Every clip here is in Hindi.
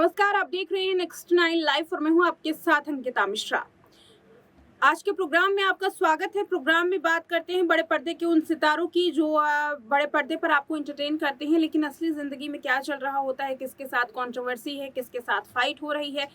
नमस्कार, आप देख रहे हैं नेक्स्ट 9 लाइव और मैं हूं आपके साथ अंकिता मिश्रा। आज के प्रोग्राम में आपका स्वागत है। प्रोग्राम में बात करते हैं बड़े पर्दे के उन सितारों की जो बड़े पर्दे पर आपको एंटरटेन करते हैं, लेकिन असली जिंदगी में क्या चल रहा होता है, किसके साथ कंट्रोवर्सी है, किसके साथ फाइट हो रही है,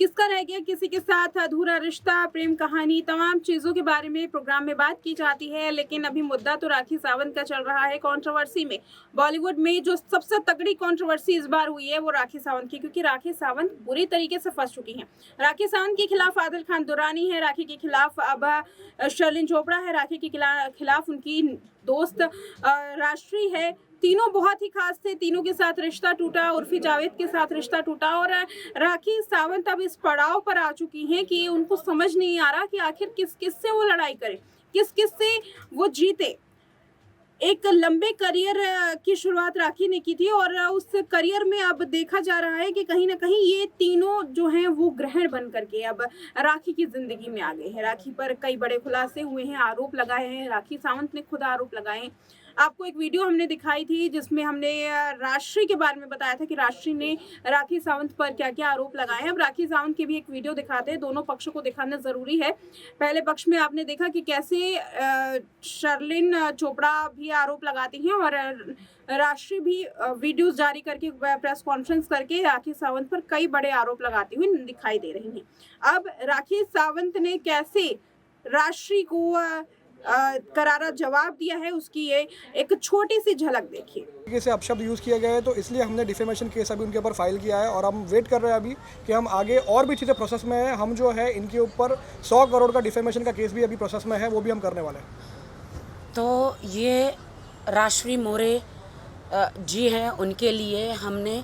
किसका रह गया किसी के साथ अधूरा रिश्ता, प्रेम कहानी, तमाम चीज़ों के बारे में प्रोग्राम में बात की जाती है। लेकिन अभी मुद्दा तो राखी सावंत का चल रहा है कंट्रोवर्सी में। बॉलीवुड में जो सबसे तगड़ी कंट्रोवर्सी इस बार हुई है वो राखी सावंत की, क्योंकि राखी सावंत बुरी तरीके से फंस चुकी हैं। राखी सावंत के खिलाफ आदिल खान दुरानी है, राखी के खिलाफ अब शर्लिन चोपड़ा है, राखी के खिलाफ उनकी दोस्त राष्ट्रीय है। तीनों बहुत ही खास थे, तीनों के साथ रिश्ता टूटा, उर्फी जावेद के साथ रिश्ता टूटा और राखी सावंत अब इस पड़ाव पर आ चुकी हैं कि उनको समझ नहीं आ रहा कि आखिर किस किस से वो लड़ाई करें, किस किस से वो जीते। एक लंबे करियर की शुरुआत राखी ने की थी और उस करियर में अब देखा जा रहा है कि कहीं ना कहीं ये तीनों जो हैं वो ग्रहण बन करके अब राखी की जिंदगी में आ गए हैं। राखी पर कई बड़े खुलासे हुए हैं, आरोप लगाए हैं, राखी सावंत ने खुद आरोप लगाए हैं। आपको एक वीडियो हमने दिखाई थी जिसमें हमने राष्ट्रीय के बारे में बताया था कि राष्ट्रीय ने राखी सावंत पर क्या क्या आरोप लगाए हैं। अब राखी सावंत की भी एक वीडियो दिखाते हैं, दोनों पक्षों को दिखाना जरूरी है। पहले पक्ष में आपने देखा कि कैसे शर्लिन चोपड़ा भी आरोप लगाती हैं और राष्ट्रीय भी वीडियोस जारी करके प्रेस कॉन्फ्रेंस करके राखी सावंत पर कई बड़े आरोप लगाती हुई दिखाई दे रही हैं। अब राखी सावंत ने कैसे राष्ट्रीय को करारा जवाब दिया है, उसकी ये एक छोटी सी झलक देखिए। तरीके से अपशब्द यूज़ किया गया है, तो इसलिए हमने डिफेमेशन केस अभी उनके ऊपर फाइल किया है और हम वेट कर रहे हैं अभी कि हम आगे और भी चीज़ें प्रोसेस में है। हम जो है इनके ऊपर 100 करोड़ का डिफेमेशन का केस भी अभी प्रोसेस में है, वो भी हम करने वाले हैं। तो ये राष्ट्रीय मोरे जी हैं, उनके लिए हमने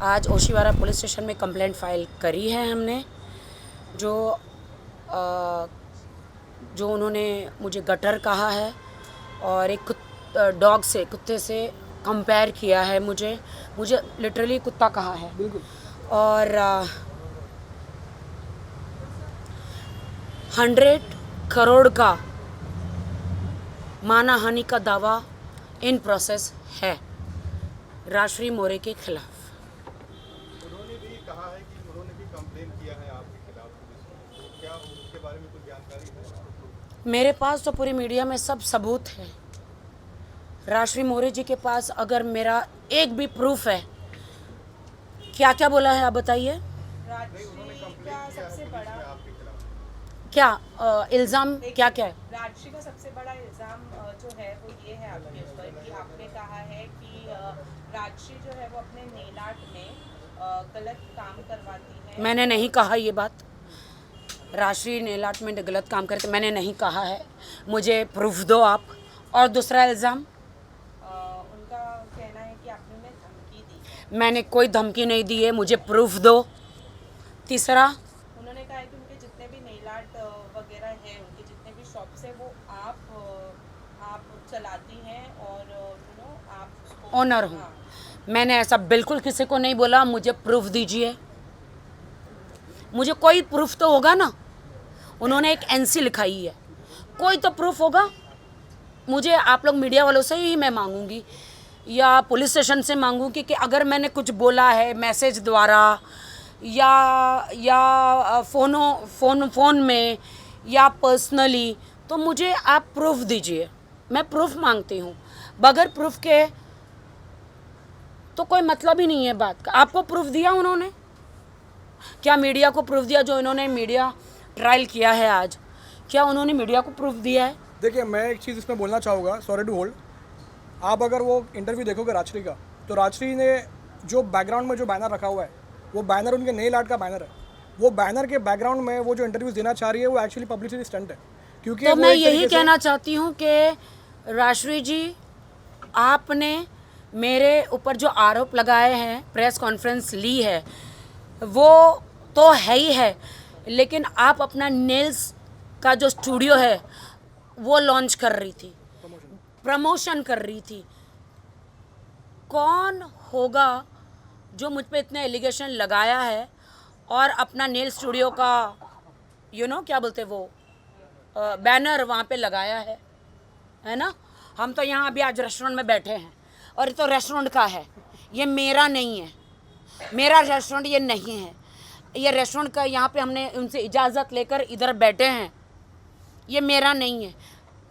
आज ओशिवारा पुलिस स्टेशन में कंप्लेंट फाइल करी है। हमने जो उन्होंने मुझे गटर कहा है और एक डॉग से, कुत्ते से कंपेयर किया है, मुझे लिटरली कुत्ता कहा है। बिल्कुल। और 100 करोड़ का मानहानि का दावा इन प्रोसेस है राष्ट्रीय मोरे के खिलाफ। उन्होंने भी कहा है कि उन्होंने भी कंप्लेन किया है आपके खिलाफ पुलिस में, तो क्या उसके बारे में कुछ जानकारी है? मेरे पास तो पूरी मीडिया में सब सबूत है। राष्ट्रीय मोरे जी के पास अगर मेरा एक भी प्रूफ है, क्या क्या बोला है आप बताइए। क्या इल्ज़ाम क्या क्या है? राजश्री का सबसे बड़ा इल्ज़ाम जो है वो ये है आपके ऊपर कि आपने कहा है कि राजश्री जो है वो अपने नेल आर्ट में गलत काम करवाती है। मैंने नहीं कहा ये बात। राष्ट्रीय नेल आर्ट में गलत काम करते मैंने नहीं कहा है। मुझे प्रूफ दो आप। और दूसरा इल्ज़ाम, उनका कहना है कि आपने उन्हें धमकी दी। मैंने कोई धमकी नहीं दी है, मुझे प्रूफ दो। तीसरा, उन्होंने कहा है कि उनके जितने भी नेल आर्ट वगैरह हैं, उनके जितने भी शॉप्स हैं वो आप चलाती हैं और आप ओनर हूँ। हाँ। मैंने ऐसा बिल्कुल किसी को नहीं बोला। मुझे प्रूफ दीजिए। मुझे कोई प्रूफ तो होगा ना। उन्होंने एक एनसी लिखाई है, कोई तो प्रूफ होगा। मुझे आप लोग मीडिया वालों से ही मैं मांगूंगी या पुलिस स्टेशन से मांगूंगी कि अगर मैंने कुछ बोला है मैसेज द्वारा या फ़ोन में या पर्सनली, तो मुझे आप प्रूफ दीजिए। मैं प्रूफ मांगती हूँ। बगैर प्रूफ के तो कोई मतलब ही नहीं है बात का। आपको प्रूफ दिया उन्होंने? क्या मीडिया को प्रूफ दिया? जो इन्होंने मीडिया ट्रायल किया है आज, क्या उन्होंने मीडिया को प्रूफ दिया है? देखिए, मैं एक चीज़ इसमें बोलना चाहूँगा, सॉरी टू होल्ड। आप अगर वो इंटरव्यू देखोगे राजश्री का, तो राजश्री ने जो बैकग्राउंड में जो बैनर रखा हुआ है, वो बैनर उनके नेल आर्ट का बैनर है। वो बैनर के बैकग्राउंड में वो जो इंटरव्यूज देना चाह रही है वो एक्चुअली पब्लिसिटी स्टंट है। क्योंकि तो वो मैं एक यही तरीके से कहना चाहती हूँ कि राष्ट्रीय जी, आपने मेरे ऊपर जो आरोप लगाए हैं, प्रेस कॉन्फ्रेंस ली है, वो तो है ही है, लेकिन आप अपना नेल्स का जो स्टूडियो है वो लॉन्च कर रही थी, प्रमोशन कर रही थी। कौन होगा जो मुझ पे इतने एलिगेशन लगाया है और अपना नेल स्टूडियो का क्या बोलते वो बैनर वहाँ पे लगाया है ना। हम तो यहाँ अभी आज रेस्टोरेंट में बैठे हैं और ये तो रेस्टोरेंट का है, ये मेरा नहीं है। मेरा रेस्टोरेंट ये नहीं है। ये रेस्टोरेंट का यहाँ पे हमने उनसे इजाज़त लेकर इधर बैठे हैं, ये मेरा नहीं है।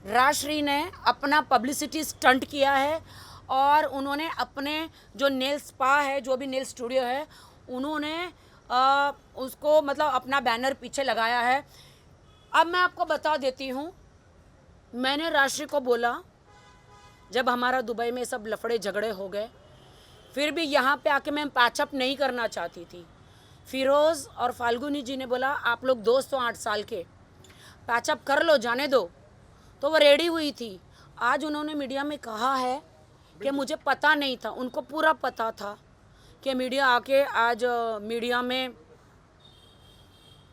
राजश्री ने अपना पब्लिसिटी स्टंट किया है और उन्होंने अपने जो नेल स्पा है, जो भी नेल स्टूडियो है, उन्होंने उसको मतलब अपना बैनर पीछे लगाया है। अब मैं आपको बता देती हूँ, मैंने राजश्री को बोला, जब हमारा दुबई में सब लफड़े झगड़े हो गए, फिर भी यहाँ पे आके मैं पैचअप नहीं करना चाहती थी। फिरोज़ और फाल्गुनी जी ने बोला आप लोग दोस्त हो 8 साल के, पैचअप कर लो, जाने दो, तो वो रेडी हुई थी। आज उन्होंने मीडिया में कहा है कि मुझे पता नहीं था, उनको पूरा पता था कि मीडिया आके आज मीडिया में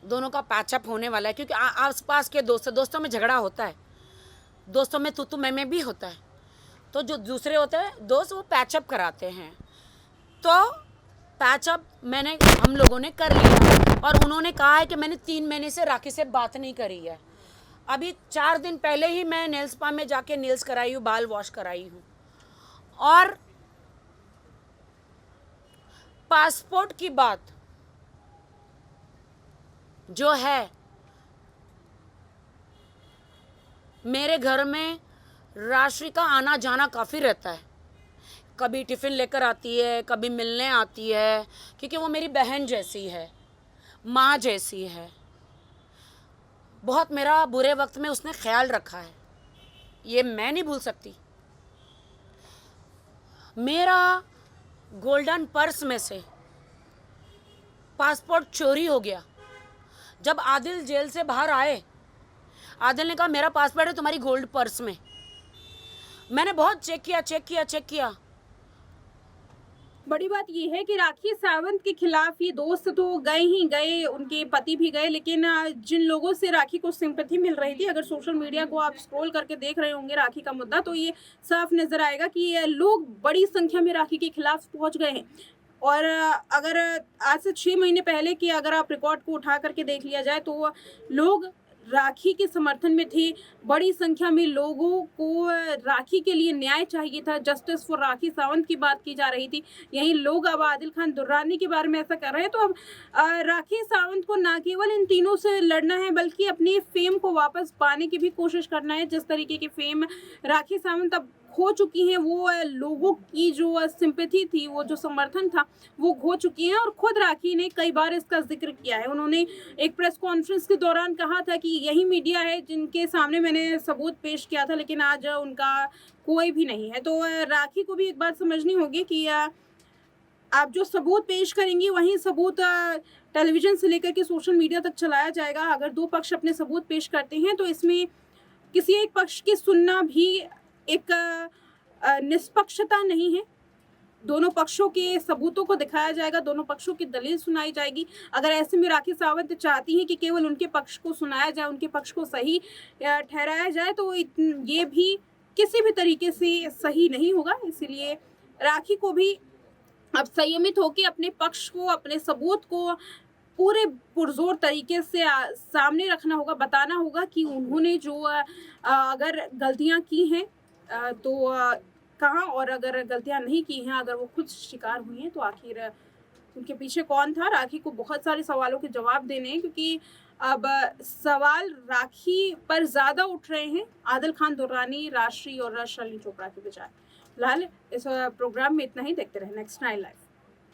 दोनों का पैचअप होने वाला है, क्योंकि आसपास के दोस्तों में झगड़ा होता है, दोस्तों में तू मैं भी होता है, तो जो दूसरे होते हैं दोस्त वो पैचअप कराते हैं। तो पैचअप हम लोगों ने कर लिया और उन्होंने कहा है कि मैंने 3 महीने से राखी से बात नहीं करी है। अभी 4 दिन पहले ही मैं नेल स्पा में जाके नेल्स कराई हूँ, बाल वॉश कराई हूँ। और पासपोर्ट की बात जो है, मेरे घर में राजश्री का आना जाना काफ़ी रहता है। कभी टिफ़िन लेकर आती है, कभी मिलने आती है, क्योंकि वो मेरी बहन जैसी है, माँ जैसी है। बहुत मेरा बुरे वक्त में उसने ख्याल रखा है, ये मैं नहीं भूल सकती। मेरा गोल्डन पर्स में से पासपोर्ट चोरी हो गया। जब आदिल जेल से बाहर आए, आदिल ने कहा मेरा पासपोर्ट है तुम्हारी गोल्ड पर्स में। मैंने बहुत चेक किया। बड़ी बात ये है कि राखी सावंत के खिलाफ ये दोस्त तो गए ही गए, उनके पति भी गए, लेकिन जिन लोगों से राखी को सिंपैथी मिल रही थी, अगर सोशल मीडिया को आप स्क्रॉल करके देख रहे होंगे राखी का मुद्दा, तो ये साफ नजर आएगा कि ये लोग बड़ी संख्या में राखी के खिलाफ पहुंच गए हैं। और अगर आज से 6 महीने पहले की अगर आप रिकॉर्ड को उठा करके देख लिया जाए तो लोग राखी के समर्थन में थे। बड़ी संख्या में लोगों को राखी के लिए न्याय चाहिए था, जस्टिस फॉर राखी सावंत की बात की जा रही थी। यही लोग अब आदिल खान दुर्रानी के बारे में ऐसा कर रहे हैं। तो अब राखी सावंत को ना केवल इन तीनों से लड़ना है, बल्कि अपनी फेम को वापस पाने की भी कोशिश करना है। जिस तरीके की फेम राखी सावंत अब खो चुकी हैं, वो लोगों की जो सिंपैथी थी, वो जो समर्थन था, वो खो चुकी हैं। और खुद राखी ने कई बार इसका जिक्र किया है। उन्होंने एक प्रेस कॉन्फ्रेंस के दौरान कहा था कि यही मीडिया है जिनके सामने मैंने सबूत पेश किया था, लेकिन आज उनका कोई भी नहीं है। तो राखी को भी एक बात समझनी होगी कि आप जो सबूत पेश करेंगी, वहीं सबूत टेलीविजन से लेकर के सोशल मीडिया तक चलाया जाएगा। अगर 2 पक्ष अपने सबूत पेश करते हैं तो इसमें किसी एक पक्ष की सुनना भी एक निष्पक्षता नहीं है। दोनों पक्षों के सबूतों को दिखाया जाएगा, दोनों पक्षों की दलील सुनाई जाएगी। अगर ऐसे में राखी सावंत चाहती हैं कि केवल उनके पक्ष को सुनाया जाए, उनके पक्ष को सही ठहराया जाए, तो ये भी किसी भी तरीके से सही नहीं होगा। इसीलिए राखी को भी अब संयमित होकर अपने पक्ष को, अपने सबूत को पूरे पुरजोर तरीके से सामने रखना होगा, बताना होगा कि उन्होंने जो अगर गलतियां की हैं तो कहाँ, और अगर गलतियां नहीं की हैं, अगर वो खुद शिकार हुई हैं, तो आखिर उनके पीछे कौन था। राखी को बहुत सारे सवालों के जवाब देने हैं, क्योंकि अब सवाल राखी पर ज़्यादा उठ रहे हैं आदिल खान दुर्रानी, राजश्री और शालिनी चोपड़ा के बजाय। फिलहाल इस प्रोग्राम में इतना ही। देखते रहे नेक्स्ट 9 लाइव।